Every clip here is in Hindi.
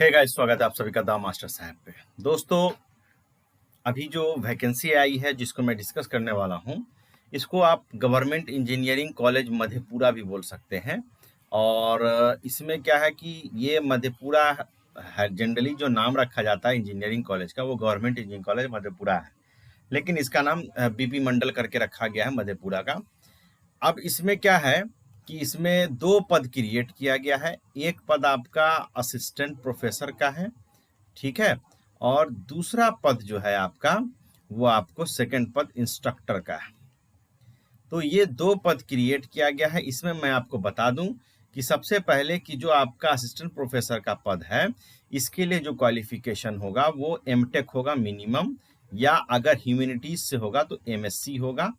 हे गाइस, स्वागत है आप सभी का द मास्टर साहब पे। दोस्तों, अभी जो वैकेंसी आई है जिसको मैं डिस्कस करने वाला हूँ, इसको आप गवर्नमेंट इंजीनियरिंग कॉलेज मधेपुरा भी बोल सकते हैं। और इसमें क्या है कि ये मधेपुरा है, जनरली जो नाम रखा जाता है इंजीनियरिंग कॉलेज का वो गवर्नमेंट इंजीनियरिंग कॉलेज मधेपुरा है, लेकिन इसका नाम बीपी मंडल करके रखा गया है मधेपुरा का। अब इसमें क्या है कि इसमें 2 पद क्रिएट किया गया है। एक पद आपका असिस्टेंट प्रोफेसर का है, ठीक है, और दूसरा पद जो है आपका वो आपको सेकंड पद इंस्ट्रक्टर का है। तो ये 2 पद क्रिएट किया गया है। इसमें मैं आपको बता दूं कि सबसे पहले कि जो आपका असिस्टेंट प्रोफेसर का पद है, इसके लिए जो क्वालिफिकेशन होगा वो एमटेक होगा मिनिमम, या अगर ह्यूमैनिटीज से होगा तो एमएससी होगा,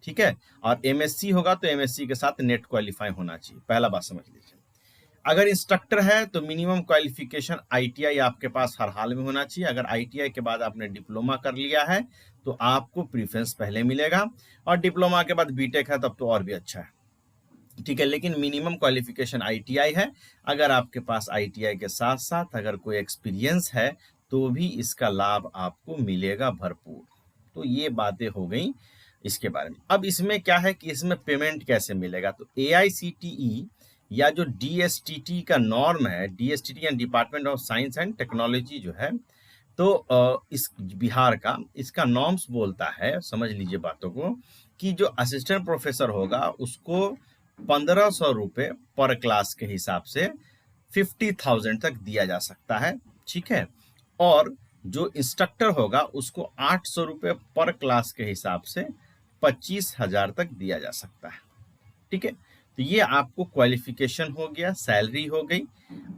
ठीक है। और एमएससी होगा तो एमएससी के साथ नेट क्वालिफाई होना चाहिए, पहला बात समझ लीजिए। अगर इंस्ट्रक्टर है तो मिनिमम क्वालिफिकेशन आईटीआई आपके पास हर हाल में होना चाहिए। अगर आईटीआई के बाद आपने डिप्लोमा कर लिया है तो आपको प्रीफरेंस पहले मिलेगा, और डिप्लोमा के बाद बीटेक है तब तो और भी अच्छा है, ठीक है। लेकिन मिनिमम क्वालिफिकेशन आईटीआई है। अगर आपके पास आईटीआई के साथ साथ अगर कोई एक्सपीरियंस है तो भी इसका लाभ आपको मिलेगा भरपूर। तो ये बातें हो गई इसके बारे में। अब इसमें क्या है कि इसमें पेमेंट कैसे मिलेगा, तो एआईसीटीई या जो डीएसटीटी का नॉर्म है, डीएसटीटी या department of science and technology जो है, तो इस बिहार का इसका नॉर्म्स बोलता है, समझ लीजिए बातों को, कि जो असिस्टेंट प्रोफेसर होगा उसको 1500 रुपये पर क्लास के हिसाब से 50,000 तक दिया जा सकता है, ठीक है। और जो इंस्ट्रक्टर होगा उसको 800 रुपये पर क्लास के हिसाब से 25,000 तक दिया जा सकता है, ठीक है। तो ये आपको क्वालिफिकेशन हो गया, सैलरी हो गई।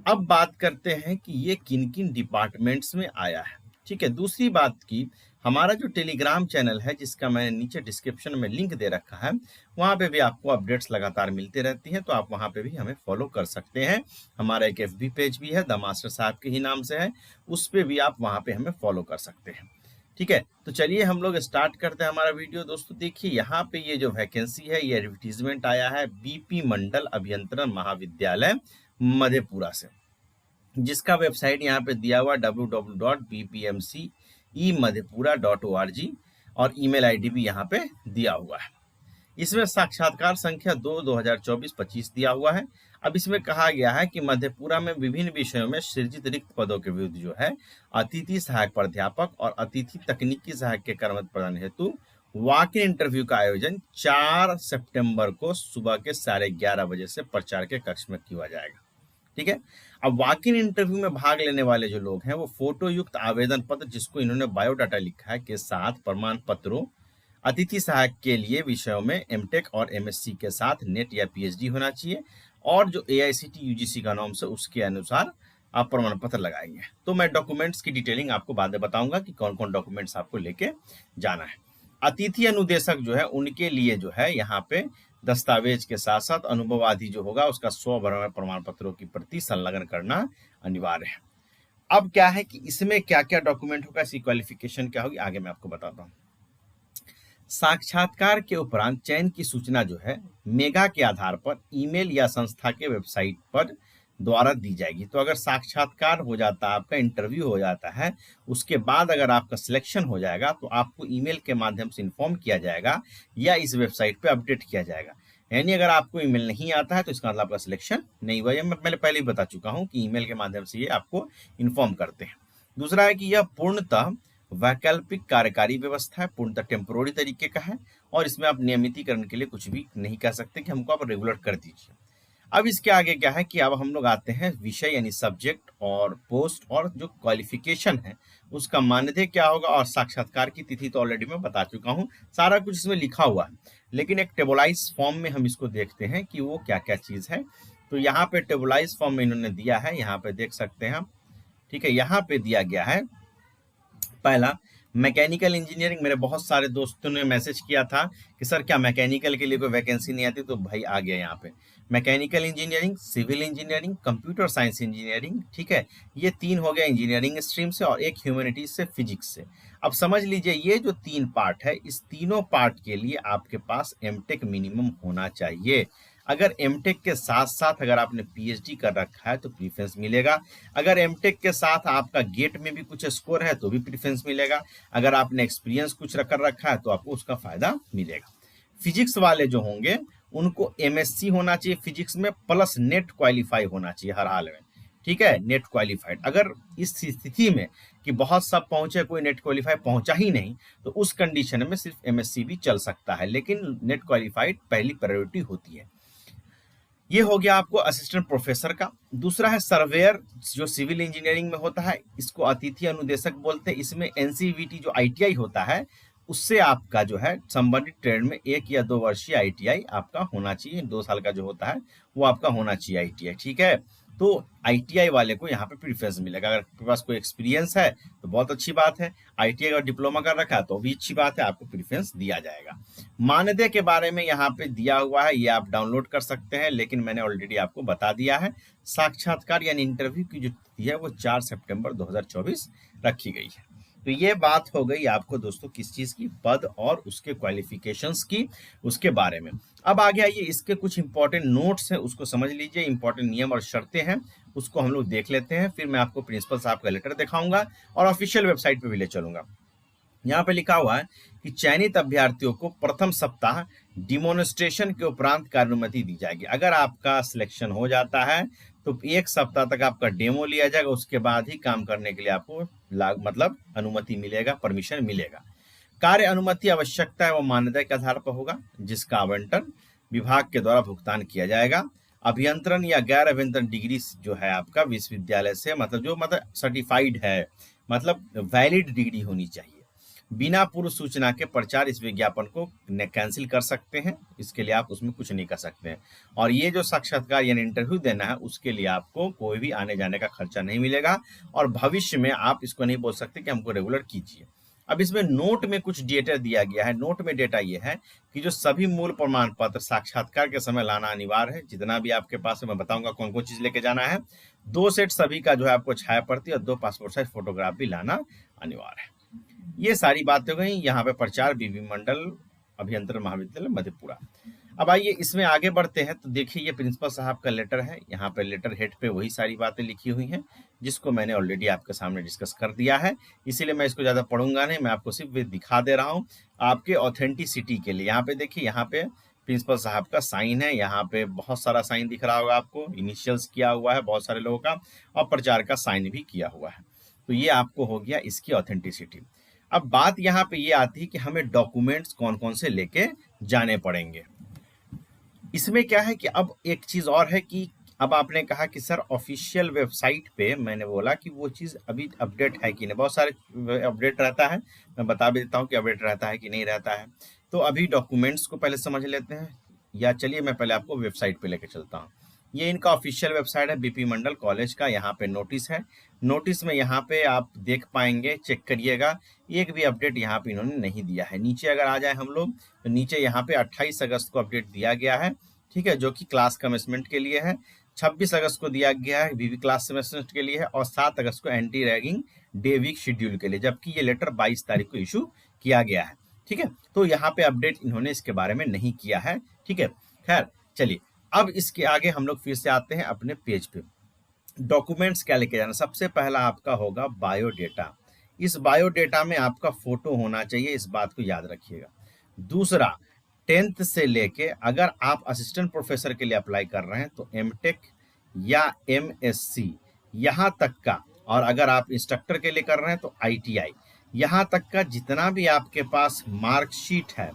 अब बात करते हैं कि ये किन किन डिपार्टमेंट्स में आया है, ठीक है। दूसरी बात की, हमारा जो टेलीग्राम चैनल है जिसका मैंने नीचे डिस्क्रिप्शन में लिंक दे रखा है, वहाँ पे भी आपको अपडेट्स लगातार मिलते रहती हैं, तो आप वहाँ पे भी हमें फॉलो कर सकते हैं। हमारा एक एफबी पेज भी है, द मास्टर साहब के ही नाम से है, उस पर भी आप वहाँ पे हमें फॉलो कर सकते हैं, ठीक है। तो चलिए हम लोग स्टार्ट करते हैं हमारा वीडियो। दोस्तों देखिए, यहाँ पे ये जो वैकेंसी है, ये एडवर्टीजमेंट आया है बीपी मंडल अभियंत्रण महाविद्यालय मधेपुरा से, जिसका वेबसाइट यहाँ पे दिया हुआ www.bpmce-madhepura.org, और ईमेल आईडी भी यहाँ पे दिया हुआ है। इसमें साक्षात्कार संख्या 2/2024-25 दिया हुआ है। अब इसमें कहा गया है कि मधेपुरा में विभिन्न विषयों में सृजित रिक्त पदों के विरुद्ध जो है अतिथि सहायक प्राध्यापक और अतिथि तकनीकी सहायक के कर्मरत प्रदान हेतु वॉक इन इंटरव्यू का आयोजन 4 सितंबर को सुबह के 11:30 बजे से प्रचार के कक्ष में किया जाएगा, ठीक है। अब वॉक इन इंटरव्यू में भाग लेने वाले जो लोग हैं वो फोटो युक्त आवेदन पत्र, जिसको इन्होंने बायोडाटा लिखा है, के साथ प्रमाण पत्रों, अतिथि सहायक के लिए विषयों में एमटेक और एमएससी के साथ नेट या पीएचडी होना चाहिए, और जो एआईसीटी यूजीसी का नॉर्म है उसके अनुसार आप प्रमाण पत्र लगाएंगे। तो मैं डॉक्यूमेंट्स की डिटेलिंग आपको बाद में बताऊंगा कि कौन कौन डॉक्यूमेंट्स आपको लेके जाना है। अतिथि अनुदेशक जो है उनके लिए जो है यहाँ पे दस्तावेज के साथ साथ अनुभव आदि जो होगा उसका 100 प्रमाण पत्रों की प्रति संलग्न करना अनिवार्य है। अब क्या है कि इसमें क्या क्या डॉक्यूमेंट होगा, इसकी क्वालिफिकेशन क्या होगी, आगे मैं आपको बताता हूँ। साक्षात्कार के उपरांत चयन की सूचना जो है मेगा के आधार पर ईमेल या संस्था के वेबसाइट पर द्वारा दी जाएगी। तो अगर साक्षात्कार हो जाता है, आपका इंटरव्यू हो जाता है, उसके बाद अगर आपका सिलेक्शन हो जाएगा तो आपको ईमेल के माध्यम से इन्फॉर्म किया जाएगा या इस वेबसाइट पे अपडेट किया जाएगा। यानी अगर आपको ईमेल नहीं आता है तो इसका मतलब आपका सिलेक्शन नहीं हुआ। ये मैं पहले ही बता चुका हूँ कि ईमेल के माध्यम से ये आपको इन्फॉर्म करते हैं। दूसरा है कि यह पूर्णतः वैकल्पिक कार्यकारी व्यवस्था है, पूर्णतः टेम्पोररी तरीके का है, और इसमें आप नियमितीकरण के लिए कुछ भी नहीं कह सकते कि हमको आप रेगुलर कर दीजिए। अब इसके आगे क्या है कि अब हम लोग आते हैं विषय यानी सब्जेक्ट और पोस्ट, और जो क्वालिफिकेशन है उसका मानदेय क्या होगा, और साक्षात्कार की तिथि तो ऑलरेडी मैं बता चुका हूँ, सारा कुछ इसमें लिखा हुआ है। लेकिन एक टेबलाइज फॉर्म में हम इसको देखते हैं कि वो क्या क्या चीज़ है। तो यहाँ पे टेबलाइज फॉर्म में इन्होंने दिया है, यहाँ पे देख सकते हैं, ठीक है। यहाँ पे दिया गया है पहला मैकेनिकल इंजीनियरिंग। मेरे बहुत सारे दोस्तों ने मैसेज किया था कि सर क्या मैकेनिकल के लिए कोई वैकेंसी नहीं आती, तो भाई आ गया यहाँ पे mechanical engineering, civil engineering, computer science engineering, ठीक है। ये 3 हो गया इंजीनियरिंग स्ट्रीम से, और एक ह्यूमैनिटीज से, फिजिक्स से। अब समझ लीजिए ये जो 3 पार्ट है, इस तीनों पार्ट के लिए आपके पास एमटेक मिनिमम होना चाहिए। अगर एमटेक के साथ साथ अगर आपने पीएचडी कर रखा है तो प्रीफरेंस मिलेगा। अगर एमटेक के साथ आपका गेट में भी कुछ स्कोर है तो भी प्रीफरेंस मिलेगा। अगर आपने एक्सपीरियंस कुछ कर रखा है तो आपको उसका फायदा मिलेगा। फिजिक्स वाले जो होंगे उनको एमएससी होना चाहिए फिजिक्स में, प्लस नेट क्वालिफाई होना चाहिए हर हाल में, ठीक है, नेट क्वालिफाइड। अगर इस स्थिति में कि बहुत सब पहुंचे, कोई नेट क्वालिफाई पहुंचा ही नहीं, तो उस कंडीशन में सिर्फ एमएससी भी चल सकता है, लेकिन नेट क्वालिफाइड पहली प्रायोरिटी होती है। ये हो गया आपको असिस्टेंट प्रोफेसर का। दूसरा है सर्वेयर, जो सिविल इंजीनियरिंग में होता है, इसको अतिथि अनुदेशक बोलते हैं। इसमें एनसीवीटी जो आईटीआई होता है उससे आपका जो है संबंधित ट्रेड में 1 या 2 वर्षीय आईटीआई आपका होना चाहिए, 2 साल का जो होता है वो आपका होना चाहिए आईटीआई, ठीक है। तो आईटीआई वाले को यहाँ पे प्रीफरेंस मिलेगा। अगर आपके पास कोई एक्सपीरियंस है तो बहुत अच्छी बात है, आईटीआई और डिप्लोमा कर रखा है तो भी अच्छी बात है, आपको प्रीफरेंस दिया जाएगा। मानदेय के बारे में यहाँ पे दिया हुआ है, ये आप डाउनलोड कर सकते हैं, लेकिन मैंने ऑलरेडी आपको बता दिया है। साक्षात्कार यानी इंटरव्यू की जो तिथि है वो 4 सितंबर 2024 रखी गई है। तो ये बात हो गई आपको दोस्तों किस चीज की, पद और उसके क्वालिफिकेशंस की, उसके बारे में। अब आगे आइए, इसके कुछ इंपॉर्टेंट नोट्स हैं उसको समझ लीजिए, इंपॉर्टेंट नियम और शर्तें हैं उसको हम लोग देख लेते हैं, फिर मैं आपको प्रिंसिपल साहब का लेटर दिखाऊंगा और ऑफिशियल वेबसाइट पे भी ले चलूंगा। यहाँ पे लिखा हुआ है कि चयनित अभ्यर्थियों को प्रथम सप्ताह डिमोन्स्ट्रेशन के उपरांत कार्यानुमति दी जाएगी। अगर आपका सिलेक्शन हो जाता है तो 1 सप्ताह तक आपका डेमो लिया जाएगा, उसके बाद ही काम करने के लिए आपको मतलब अनुमति मिलेगा, परमिशन मिलेगा। कार्य अनुमति आवश्यकता है वो मान्यता के आधार पर होगा, जिसका आवंटन विभाग के द्वारा भुगतान किया जाएगा। अभियंत्रण या गैर अभियंत्रण डिग्री जो है आपका विश्वविद्यालय से, मतलब जो मतलब सर्टिफाइड है, मतलब वैलिड डिग्री होनी चाहिए। बिना पूर्व सूचना के प्रचार इस विज्ञापन को कैंसिल कर सकते हैं, इसके लिए आप उसमें कुछ नहीं कर सकते हैं। और ये जो साक्षात्कार यानी इंटरव्यू देना है उसके लिए आपको कोई भी आने जाने का खर्चा नहीं मिलेगा, और भविष्य में आप इसको नहीं बोल सकते कि हमको रेगुलर कीजिए। अब इसमें नोट में कुछ डेटा दिया गया है। नोट में डेटा ये है कि जो सभी मूल प्रमाण पत्र साक्षात्कार के समय लाना अनिवार्य है, जितना भी आपके पास है मैं बताऊंगा कौन कौन चीज लेके जाना है। 2 सेट सभी का जो है आपको छाया प्रति और 2 पासपोर्ट साइज फोटोग्राफ भी लाना अनिवार्य है। ये सारी बातें हो गई। यहाँ पे प्रचार बीबी मंडल अभियंत्रण महाविद्यालय मधेपुरा। अब आइए इसमें आगे बढ़ते हैं, तो देखिए ये प्रिंसिपल साहब का लेटर है। यहाँ पे लेटर हेड पे वही सारी बातें लिखी हुई हैं जिसको मैंने ऑलरेडी आपके सामने डिस्कस कर दिया है, इसीलिए मैं इसको ज्यादा पढ़ूंगा नहीं, मैं आपको सिर्फ दिखा दे रहा हूँ आपके ऑथेंटिसिटी के लिए। यहाँ पे देखिए, यहाँ पे प्रिंसिपल साहब का साइन है, यहाँ पे बहुत सारा साइन दिख रहा होगा आपको, इनिशियल्स किया हुआ है बहुत सारे लोगों का, और प्रचार का साइन भी किया हुआ है। तो ये आपको हो गया इसकी ऑथेंटिसिटी। अब बात यहाँ पे ये आती है कि हमें डॉक्यूमेंट्स कौन कौन से लेके जाने पड़ेंगे। इसमें क्या है कि अब एक चीज और है कि अब आपने कहा कि सर ऑफिशियल वेबसाइट पे, मैंने बोला कि वो चीज अभी अपडेट है कि नहीं, बहुत सारे अपडेट रहता है, मैं बता भी देता हूँ कि अपडेट रहता है कि नहीं रहता है। तो अभी डॉक्यूमेंट्स को पहले समझ लेते हैं, या चलिए मैं पहले आपको वेबसाइट पे लेके चलता हूँ। ये इनका ऑफिशियल वेबसाइट है बीपी मंडल कॉलेज का। यहाँ पे नोटिस है, नोटिस में यहाँ पे आप देख पाएंगे, चेक करिएगा, एक भी अपडेट यहाँ पे इन्होंने नहीं दिया है। नीचे अगर आ जाए हम लोग तो नीचे यहाँ पे 28 अगस्त को अपडेट दिया गया है, ठीक है, जो कि क्लास कमेंसमेंट के लिए है। 26 अगस्त को दिया गया है बीबी क्लास कमेंसमेंट के लिए है, और 7 अगस्त को anti ragging day week schedule के लिए, जबकि ये लेटर 22 तारीख को इशू किया गया है, ठीक है। तो यहाँ पे अपडेट इन्होंने इसके बारे में नहीं किया है, ठीक है। खैर चलिए, अब इसके आगे हम लोग फिर से आते हैं अपने पेज पे। डॉक्यूमेंट्स क्या लेके जाना, सबसे पहला आपका होगा बायोडेटा। इस बायोडेटा में आपका फोटो होना चाहिए, इस बात को याद रखिएगा। दूसरा, 10th से लेके, अगर आप असिस्टेंट प्रोफेसर के लिए अप्लाई कर रहे हैं तो एमटेक या एमएससी यहाँ तक का, और अगर आप इंस्ट्रक्टर के लिए कर रहे हैं तो आईटीआई यहाँ तक का जितना भी आपके पास मार्कशीट है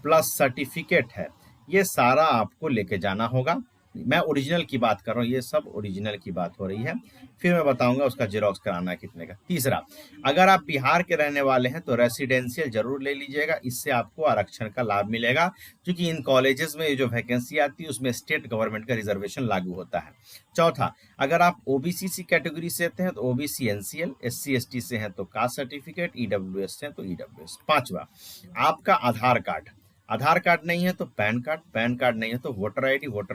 प्लस सर्टिफिकेट है, ये सारा आपको लेके जाना होगा। मैं ओरिजिनल की बात कर रहा हूँ, ये सब ओरिजिनल की बात हो रही है, फिर मैं बताऊंगा उसका जेरोक्स कराना है कितने का। तीसरा, अगर आप बिहार के रहने वाले हैं तो रेसिडेंशियल जरूर ले लीजिएगा, इससे आपको आरक्षण का लाभ मिलेगा, क्योंकि इन कॉलेजेस में जो वैकेंसी आती है उसमें स्टेट गवर्नमेंट का रिजर्वेशन लागू होता है। चौथा, अगर आप ओबीसी कैटेगरी से हैं तो ओबीसी एनसीएल, एससी एसटी से हैं तो कास्ट सर्टिफिकेट, ईडब्ल्यूएस से हैं तो ईडब्ल्यूएस। पांचवा, आपका आधार कार्ड, आधार कार्ड नहीं है तो पैन कार्ड, पैन कार्ड नहीं है तो वोटर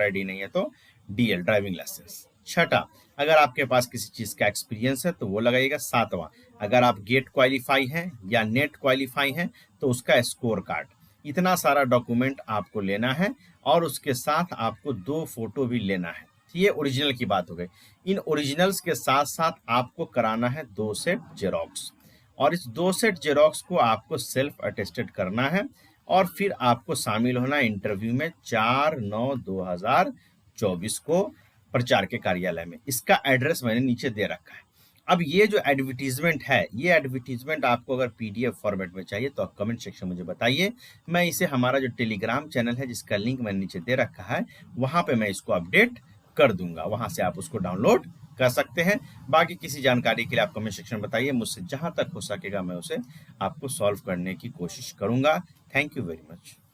आईडी नहीं है तो डीएल ड्राइविंग लाइसेंस। छठा, अगर आपके पास किसी चीज का एक्सपीरियंस है तो वो लगाइएगा। सातवां, अगर आप गेट क्वालिफाई हैं या नेट क्वालिफाई हैं तो उसका स्कोर कार्ड। इतना सारा डॉक्यूमेंट आपको लेना है और उसके साथ आपको 2 फोटो भी लेना है। ये ओरिजिनल की बात हो गई। इन ओरिजिनल्स के साथ-साथ आपको कराना है 2 सेट ज़ेरॉक्स और इस 2 सेट ज़ेरॉक्स को आपको सेल्फ अटेस्टेड करना है और फिर आपको शामिल होना है इंटरव्यू में 4/9/2024 को प्रचार के कार्यालय में। इसका एड्रेस मैंने नीचे दे रखा है। अब ये जो एडवर्टाइज़मेंट है, ये एडवर्टाइज़मेंट आपको अगर पीडीएफ फॉर्मेट में चाहिए तो आप कमेंट सेक्शन में मुझे बताइए। मैं इसे हमारा जो टेलीग्राम चैनल है जिसका लिंक मैंने नीचे दे रखा है, वहाँ पे मैं इसको अपडेट कर दूँगा। वहाँ से आप उसको डाउनलोड कर सकते हैं। बाकी किसी जानकारी के लिए आप कमेंट सेक्शन में बताइए। मुझसे जहाँ तक हो सकेगा मैं उसे आपको सॉल्व करने की कोशिश करूँगा। Thank you very much.